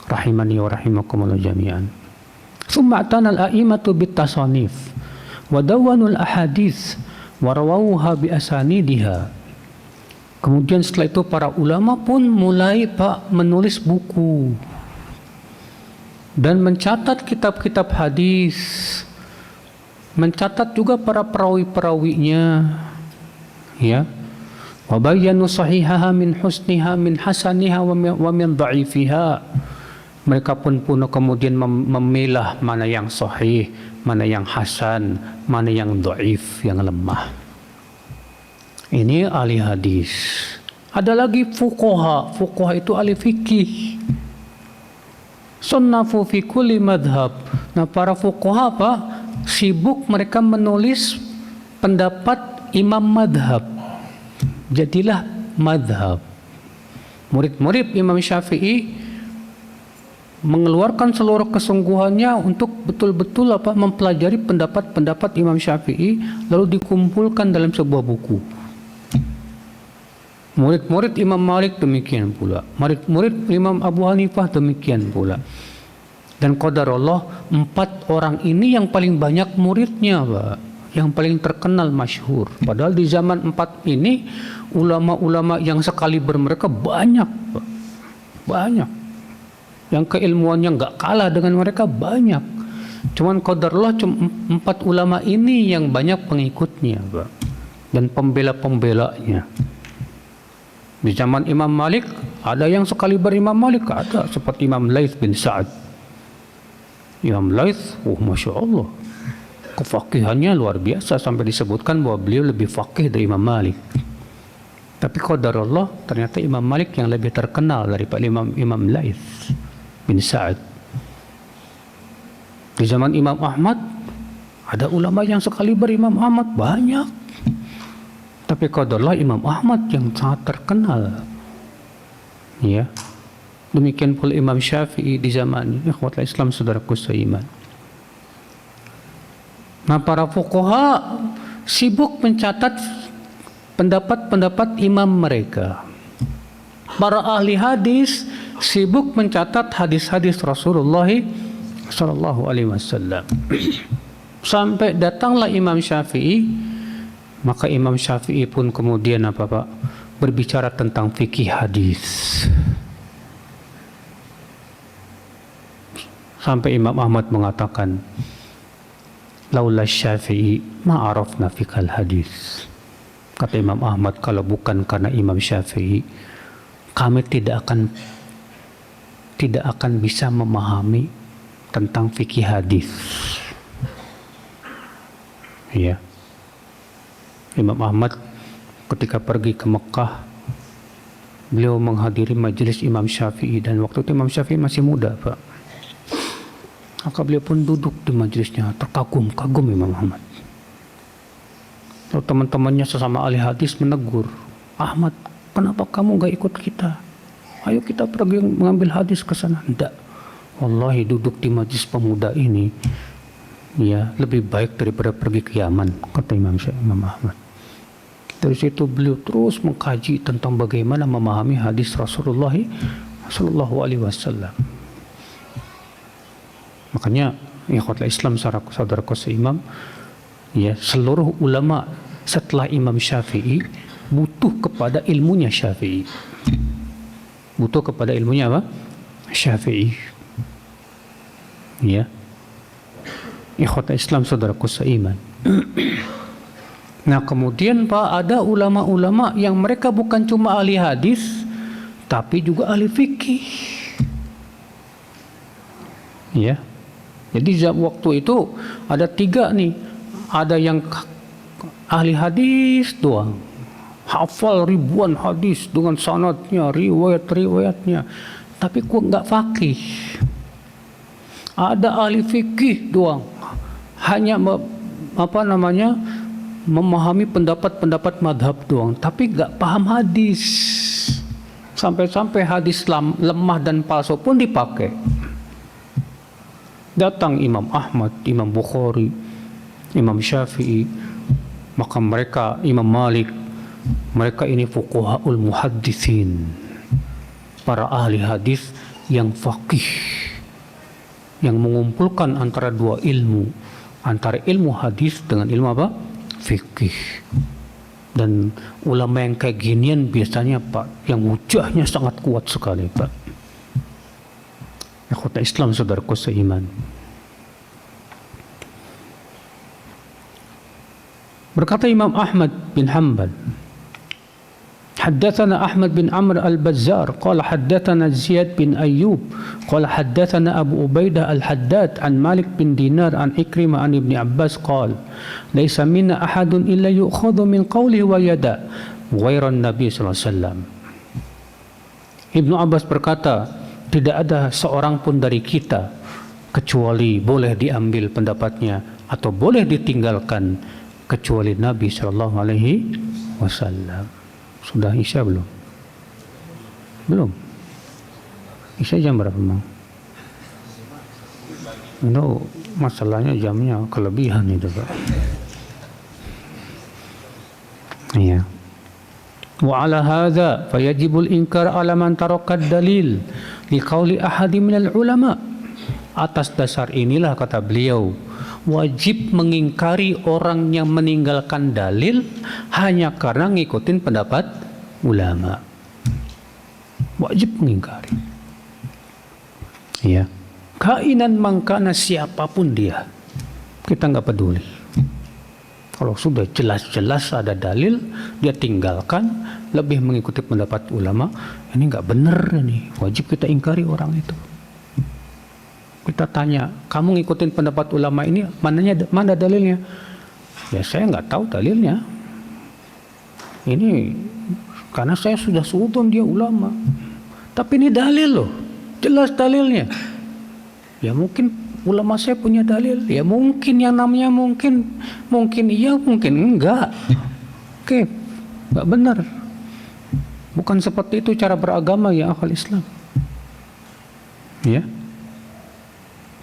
rahimani wa rahimakumullah jami'an. Tsumma atana al-a'imatu bit-tasanif wa dawanul ahadits wa rawauha bi asanidiha. Kemudian setelah itu para ulama pun mulai Pak menulis buku dan mencatat kitab-kitab hadis, mencatat juga para perawi-perawinya, ya. Wa bayyanu sahihaha min husniha min hasaniha wa min dha'ifiha. Mereka pun kemudian memilah mana yang sahih, mana yang hasan, mana yang dhaif, yang lemah. Ini ahli hadis. Ada lagi fuqaha. Fuqaha itu ahli fikih. Sunnafu fi kulli madhab. Nah, para fuqaha Pak, sibuk mereka menulis pendapat imam madhab. Jadilah madhab. Murid-murid Imam Syafi'i mengeluarkan seluruh kesungguhannya untuk betul-betul mempelajari pendapat-pendapat Imam Syafi'i, lalu dikumpulkan dalam sebuah buku. Murid-murid Imam Malik demikian pula, murid-murid Imam Abu Hanifah demikian pula. Dan qadarullah 4 orang ini yang paling banyak muridnya Pak, yang paling terkenal masyhur. Padahal di zaman 4 ini ulama-ulama yang sekaliber mereka banyak Pak. Banyak. Yang keilmuannya nggak kalah dengan mereka banyak. Cuman qadarullah cuma 4 ulama ini yang banyak pengikutnya Pak, dan pembela-pembelanya. Di zaman Imam Malik ada yang sekaliber Imam Malik, ada seperti Imam Laits bin Sa'ad. Imam Laits, Masya Allah, kefakihannya luar biasa sampai disebutkan bahwa beliau lebih fakih dari Imam Malik. Tapi qadarullah ternyata Imam Malik yang lebih terkenal daripada Imam Laits bin Sa'ad. Di zaman Imam Ahmad ada ulama yang sekaliber Imam Ahmad banyak. Tapi qadarullah Imam Ahmad yang sangat terkenal. Ya. Demikian pula Imam Syafi'i di zaman ikhwatul Islam saudaraku seiman. Nah, para fuqaha sibuk mencatat pendapat-pendapat imam mereka. Para ahli hadis sibuk mencatat hadis-hadis Rasulullah sallallahu alaihi wasallam. Sampai datanglah Imam Syafi'i, maka Imam Syafi'i pun kemudian berbicara tentang fikih hadis. Sampai Imam Ahmad mengatakan, laula Syafi'i ma arafna fikal hadis. Kata Imam Ahmad, kalau bukan karena Imam Syafi'i, kami tidak akan bisa memahami tentang fikih hadis. Ya. Imam Ahmad ketika pergi ke Mekah, beliau menghadiri majelis Imam Syafi'i, dan waktu itu Imam Syafi'i masih muda Pak. Maka beliau pun duduk di majelisnya, terkagum-kagum Imam Ahmad. Lalu teman-temannya sesama ahli hadis menegur, Ahmad, kenapa kamu gak ikut kita? Ayo kita pergi mengambil hadis ke sana. Tidak. Wallahi duduk di majlis pemuda ini ya lebih baik daripada pergi ke Yaman, kata Imam Ahmad. Dari situ beliau terus mengkaji tentang bagaimana memahami hadis Rasulullah Sallallahu Alaihi Wasallam. Makanya ikhwatul Islam saudaraku seimam, ya seluruh ulama setelah Imam Syafi'i butuh kepada ilmunya Syafi'i. Butuh kepada ilmunya apa? Syafi'i. Ya. Ikhwatul Islam saudaraku seiman. Nah kemudian Pak, ada ulama-ulama yang mereka bukan cuma ahli hadis tapi juga ahli fikih. Ya. Jadi waktu itu ada 3 nih. Ada yang ahli hadis doang, hafal ribuan hadis dengan sanadnya, riwayat-riwayatnya, tapi kok nggak fakih. Ada ahli fikih doang, hanya memahami pendapat-pendapat madhab doang, tapi nggak paham hadis. Sampai-sampai hadis lemah dan palsu pun dipakai. Datang Imam Ahmad, Imam Bukhari, Imam Syafi'i, maka mereka, Imam Malik, mereka ini fuqahaul muhadditsin, para ahli hadis yang faqih, yang mengumpulkan antara 2 ilmu, antara ilmu hadis dengan ilmu apa? Fikih. Dan ulama yang kayak ginian biasanya Pak, yang hujahnya sangat kuat sekali Pak. Ikhwata Islam saudaraku seiman. Berkata Imam Ahmad bin Hanbal, حدثنا أحمد بن عمرو البزار قال حدثنا زياد بن أيوب قال حدثنا أبو عبيدة الحداد عن مالك بن دينار عن إكرمة عن ابن عباس قال ليس منا أحد إلا يؤخذ من قوله ويدا غير النبي صلى الله عليه وسلم. Ibnu Abbas berkata, tidak ada seorang pun dari kita kecuali boleh diambil pendapatnya atau boleh ditinggalkan kecuali Nabi Sallallahu Alaihi Wasallam. Sudah Isya belum? Belum. Isya jam berapa Bang? Itu masalahnya jamnya kelebihan itu Pak. Iya. Wa ala hadza fayajibul inkar ala man taraka dalil liqauli ahadi minal ulama. Atas dasar inilah kata beliau, wajib mengingkari orang yang meninggalkan dalil hanya karena ngikutin pendapat ulama. Wajib mengingkari. Ya. Kainan mangkana siapapun dia, kita nggak peduli. Kalau sudah jelas-jelas ada dalil, dia tinggalkan, lebih mengikuti pendapat ulama, ini nggak benar ini. Wajib kita ingkari orang itu. Kita tanya, kamu ngikutin pendapat ulama ini, mana dalilnya? Ya saya nggak tahu dalilnya. Ini karena saya sudah suudon dia ulama. Tapi ini dalil loh, jelas dalilnya. Ya mungkin ulama saya punya dalil, ya mungkin yang namanya mungkin iya, mungkin enggak. Oke, enggak benar. Bukan seperti itu cara beragama ya akal Islam. Ya.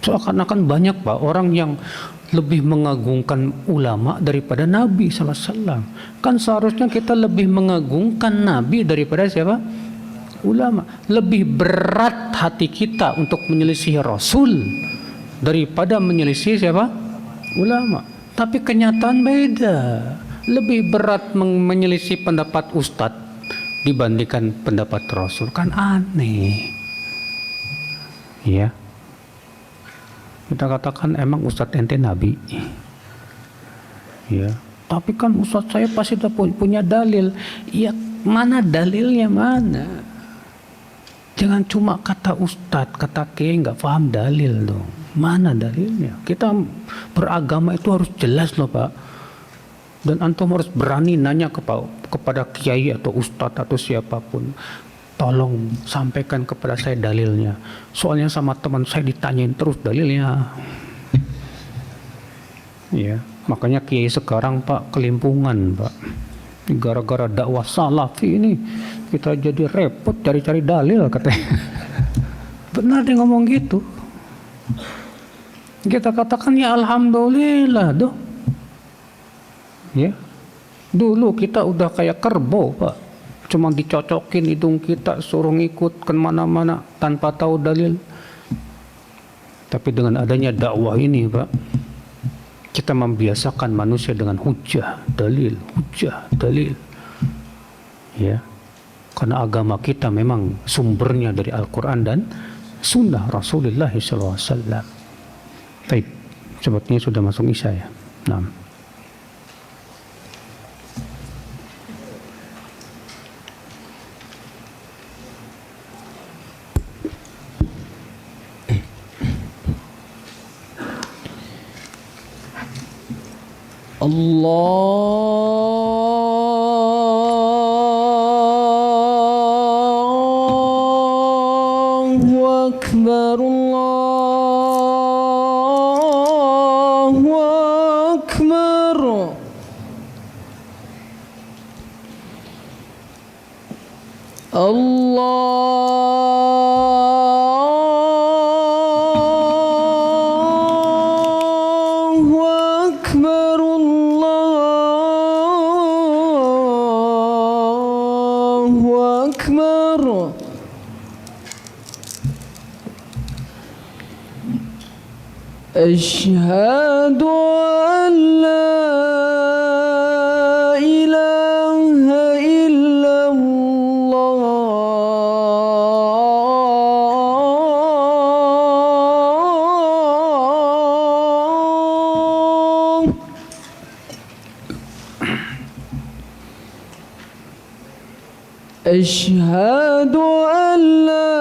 Seakan-akan banyak Pak orang yang lebih mengagungkan ulama daripada Nabi sallallahu alaihi wasallam. Kan seharusnya kita lebih mengagungkan Nabi daripada siapa? Ulama. Lebih berat hati kita untuk menyelisih Rasul daripada menyelisih siapa? Ulama. Tapi kenyataan beda. Lebih berat menyelisih pendapat ustadz dibandingkan pendapat Rasul. Kan aneh. Ya. Kita katakan emang ustadz ente nabi. Ya. Tapi kan ustadz saya pasti punya dalil. Ya mana dalilnya mana? Jangan cuma kata ustadz, kata kiai nggak paham dalil dong. Mana dalilnya? Kita beragama itu harus jelas loh Pak. Dan antum harus berani nanya kepada kiai atau ustadz atau siapapun. Tolong sampaikan kepada saya dalilnya. Soalnya sama teman saya ditanyain terus dalilnya. Ya. Makanya kiai sekarang Pak kelimpungan Pak. Gara-gara dakwah salafi ini kita jadi repot cari-cari dalil katanya. Benar dia ngomong gitu. Kita katakan ya alhamdulillah doh. Ya. Dulu kita udah kayak kerbau Pak. Cuma dicocokin hidung kita, suruh ngikut kemana-mana tanpa tahu dalil. Tapi dengan adanya dakwah ini Pak, kita membiasakan manusia dengan hujah, dalil, ya. Karena agama kita memang sumbernya dari Al-Quran dan Sunnah Rasulullah SAW. Baik, sepertinya sudah masuk Isya ya. Nah. Allahu Akbar, Allahu Akbar. Allahu Akbar, Allahu Akbar. أشهد أن لا إله إلا الله. أشهد أن لا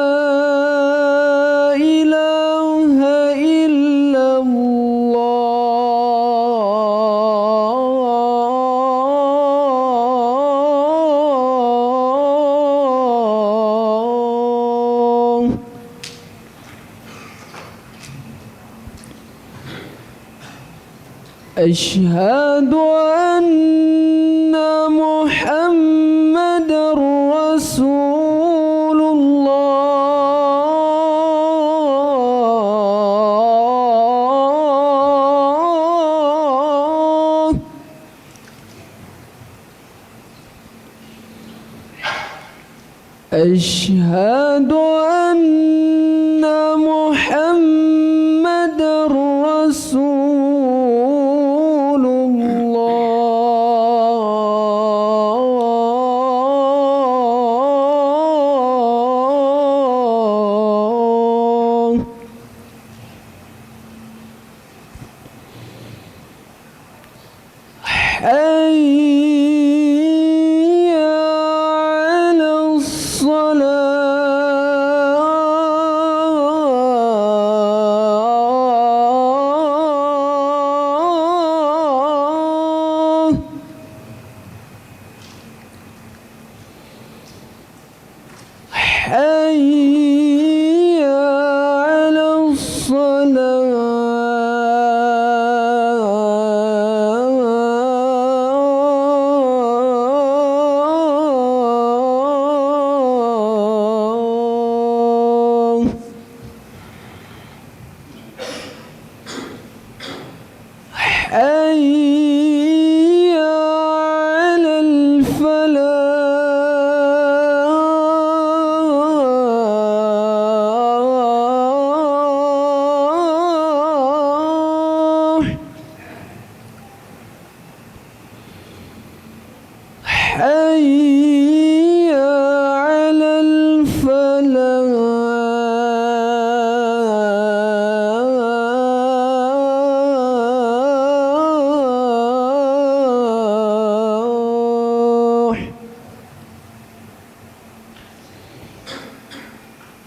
إله إلا الله. أشهد أن محمد رسول الله. أشهد أن محمد رسول الله. حي على الصلاة. حي على الصلاة. حي على الفلاح. حي على الفلاح.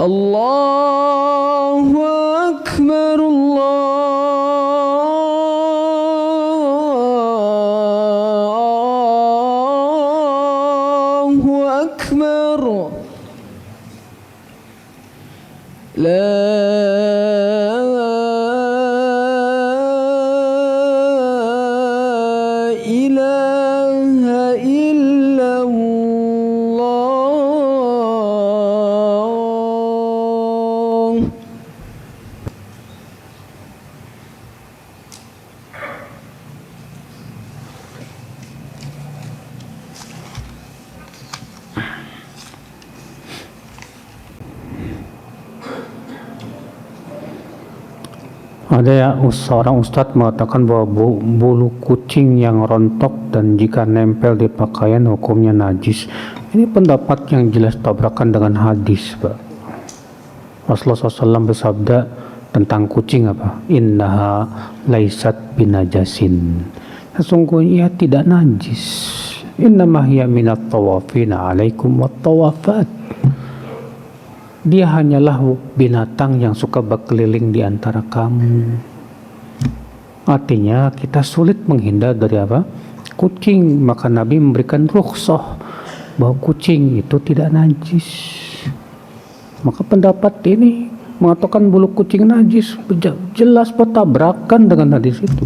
الله أكبر، الله أكبر. لا Ada ya seorang ustadz mengatakan bahwa bulu kucing yang rontok dan jika nempel di pakaian hukumnya najis. Ini pendapat yang jelas tabrakan dengan hadis, Pak. Rasulullah SAW bersabda tentang kucing apa? Innaha laisat binajasin. Sesungguhnya ia tidak najis. Innama hiya minat tawafina alaikum wat tawafat. Dia hanyalah binatang yang suka berkeliling di antara kamu. Artinya kita sulit menghindar dari apa? Kucing. Maka Nabi memberikan rukhsah bahwa kucing itu tidak najis. Maka pendapat ini mengatakan bulu kucing najis, jelas bertabrakan dengan hadis itu.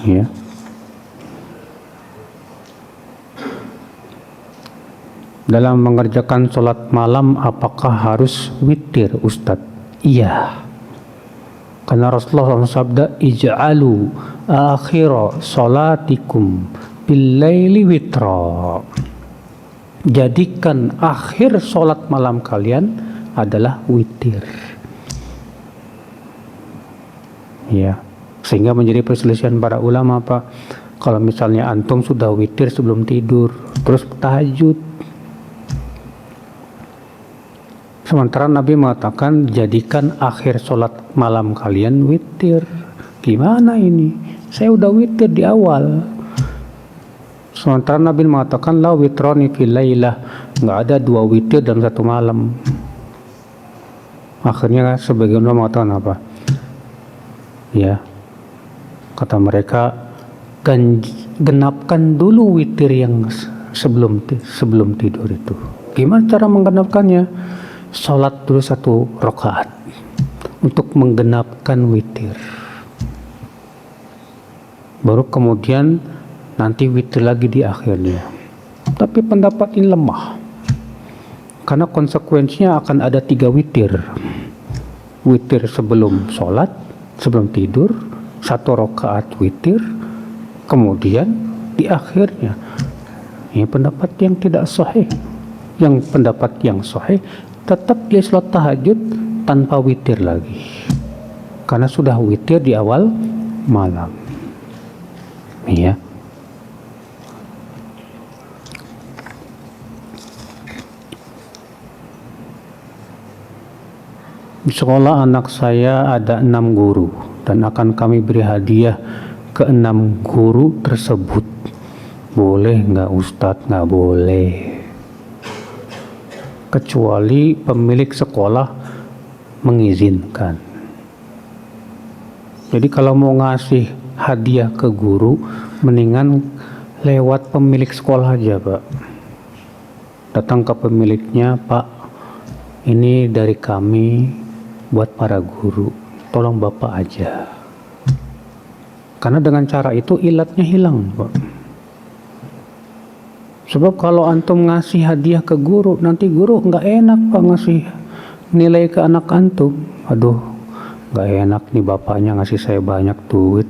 Ya. Dalam mengerjakan sholat malam apakah harus witir, Ustadz? Iya. Karena Rasulullah SAW ij'alu akhira sholatikum bil-laili witra. Jadikan akhir sholat malam kalian adalah witir. Ya. Sehingga menjadi perselisihan para ulama, Pak. Kalau misalnya antum sudah witir sebelum tidur, terus tahajud. Sementara Nabi mengatakan jadikan akhir sholat malam kalian witir. Gimana ini? Saya udah witir di awal. Sementara Nabi mengatakan la witrani fil lailah, nggak ada dua witir dalam satu malam. Akhirnya sebagian ulama mengatakan apa? Ya, kata mereka genapkan dulu witir yang sebelum tidur itu. Gimana cara menggenapkannya? Sholat dulu 1 rakaat untuk menggenapkan witir. Baru kemudian nanti witir lagi di akhirnya. Tapi pendapat ini lemah. Karena konsekuensinya akan ada 3 witir. Witir sebelum sholat, sebelum tidur, 1 rakaat witir, kemudian di akhirnya. Ini pendapat yang tidak sahih. Yang pendapat yang sahih tetap dia sholat tahajud tanpa witir lagi, karena sudah witir di awal malam. Iya. Di sekolah anak saya ada 6 guru dan akan kami beri hadiah ke 6 guru tersebut. Boleh nggak Ustadz? Nggak boleh. Kecuali pemilik sekolah mengizinkan. Jadi kalau mau ngasih hadiah ke guru, mendingan lewat pemilik sekolah aja, Pak. Datang ke pemiliknya, Pak, ini dari kami buat para guru, tolong Bapak aja. Karena dengan cara itu ilatnya hilang, Pak. Sebab kalau antum ngasih hadiah ke guru, nanti guru nggak enak, Pak, ngasih nilai ke anak antum. Aduh, nggak enak nih bapaknya ngasih saya banyak duit.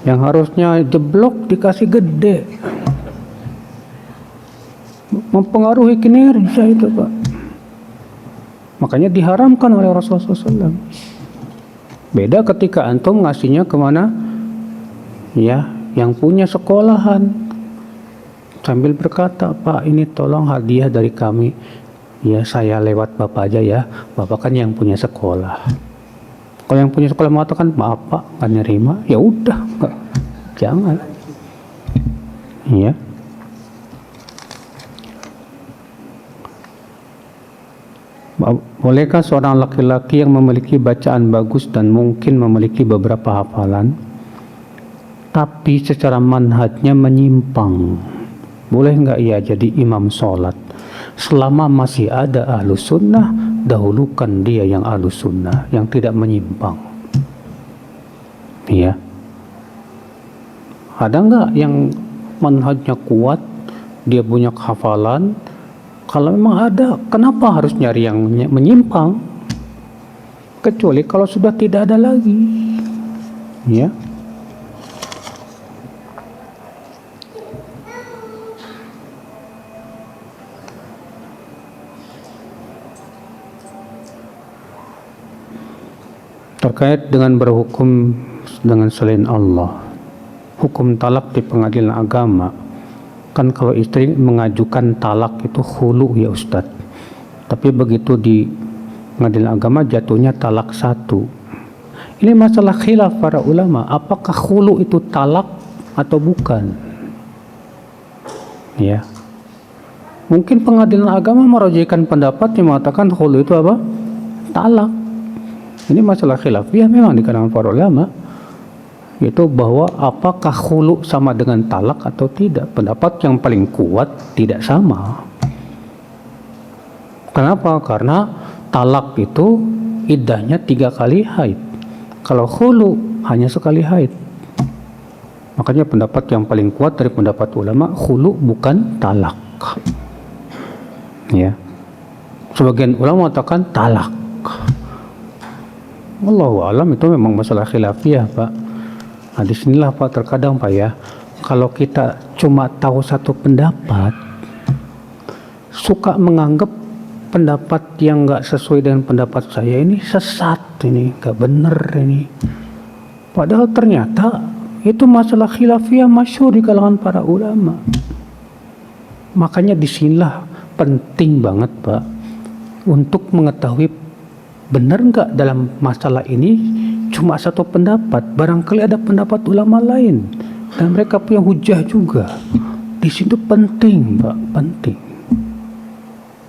Yang harusnya jeblok dikasih gede. Mempengaruhi kinerja itu, Pak. Makanya diharamkan oleh Rasulullah SAW. Beda ketika antum ngasihnya kemana? Ya, yang punya sekolahan. Sambil berkata, Pak, ini tolong hadiah dari kami. Ya, saya lewat Bapak aja ya. Bapak kan yang punya sekolah. Kalau yang punya sekolah mengatakan, maaf Pak, nggak nerima. Ya udah, jangan. Ya. Bolehkah seorang laki-laki yang memiliki bacaan bagus dan mungkin memiliki beberapa hafalan, tapi secara manhajnya menyimpang, boleh nggak ia jadi imam sholat? Selama masih ada ahlus sunnah, dahulukan dia yang ahlus sunnah, yang tidak menyimpang. Ya. Ada nggak yang manhajnya kuat, dia punya hafalan? Kalau memang ada, kenapa harus nyari yang menyimpang? Kecuali kalau sudah tidak ada lagi. Ya. terkait dengan berhukum dengan selain Allah. Hukum talak di pengadilan agama, kan kalau istri mengajukan talak itu khulu ya Ustadz, tapi begitu di pengadilan agama jatuhnya talak satu. Ini masalah khilaf para ulama, apakah khulu itu talak atau bukan? Ya, mungkin pengadilan agama merujukan pendapat yang mengatakan khulu itu apa? Talak. Ini masalah khilafiyah memang di kalangan para ulama, yaitu bahwa apakah khulu sama dengan talak atau tidak. Pendapat yang paling kuat tidak sama. Kenapa? Karena talak itu iddahnya 3 kali haid. Kalau khulu hanya sekali haid. Makanya pendapat yang paling kuat dari pendapat ulama, khulu bukan talak. Ya. Sebagian ulama mengatakan talak. Wallahu alam, itu memang masalah khilafiyah, Pak. Nah, disinilah Pak terkadang Pak ya, kalau kita cuma tahu satu pendapat, suka menganggap pendapat yang nggak sesuai dengan pendapat saya ini sesat, ini nggak bener ini. Padahal ternyata itu masalah khilafiyah masyhur di kalangan para ulama. Makanya disinilah penting banget Pak untuk mengetahui benar nggak dalam masalah ini cuma satu pendapat. Barangkali ada pendapat ulama lain dan mereka punya hujah juga. Di situ penting Pak, penting.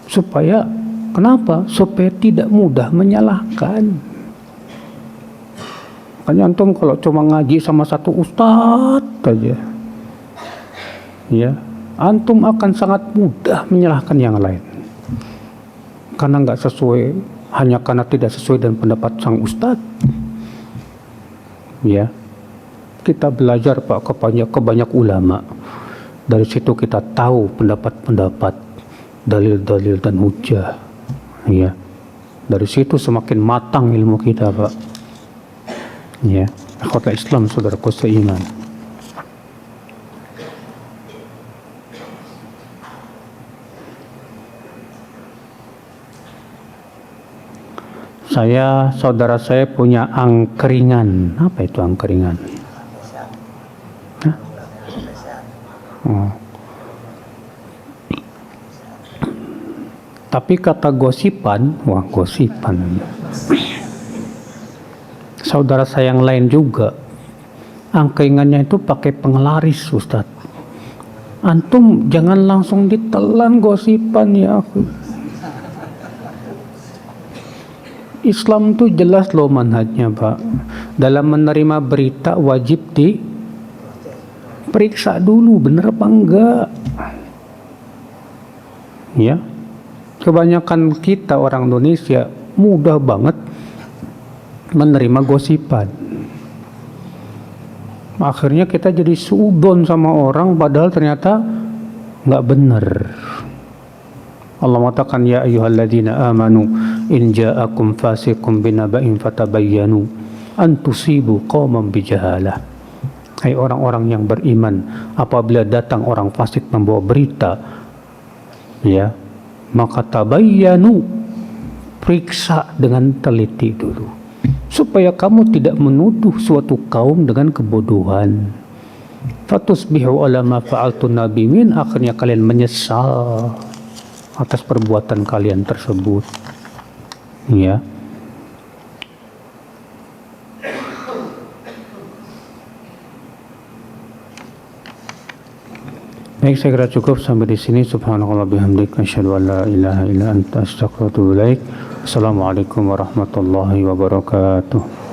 Supaya kenapa? Supaya tidak mudah menyalahkan. Makanya antum kalau cuma ngaji sama satu ustadz aja, ya, antum akan sangat mudah menyalahkan yang lain. Karena nggak sesuai, hanya karena tidak sesuai dengan pendapat sang ustadz. Ya, kita belajar Pak ke banyak ulama. Dari situ kita tahu pendapat-pendapat, dalil-dalil dan hujah. Ya, dari situ semakin matang ilmu kita Pak. Ya, akhwat Islam saudaraku seiman. Saudara saya punya angkringan. Apa itu angkringan? Hah? Oh. Tapi kata gosipan, wah gosipan. Saudara saya yang lain juga, angkringannya itu pakai penglaris Ustaz. Antum jangan langsung ditelan gosipan ya aku. Islam tuh jelas loh manhajnya Pak. Dalam menerima berita wajib diperiksa dulu bener apa enggak. Ya. Kebanyakan kita orang Indonesia mudah banget menerima gosipan. Akhirnya kita jadi suudon sama orang padahal ternyata enggak bener. Allah mengatakan ya ayyuhalladzina amanu in ja'akum fasiqun binaba'in fatabayyanu an tusibu qauman bijahalah. Hai orang-orang yang beriman, apabila datang orang fasik membawa berita, ya, maka tabayyanu, periksa dengan teliti dulu supaya kamu tidak menuduh suatu kaum dengan kebodohan. Fatusbihu ala ma fa'altun nabimin, akhirnya kalian menyesal atas perbuatan kalian tersebut. Ya. Baik, saya kira cukup sampai di sini. Subhanallah bihamdika asyhadu an la ilaha illa anta astaghfiruka wa atubu ilaik. Assalamualaikum warahmatullahi wabarakatuh.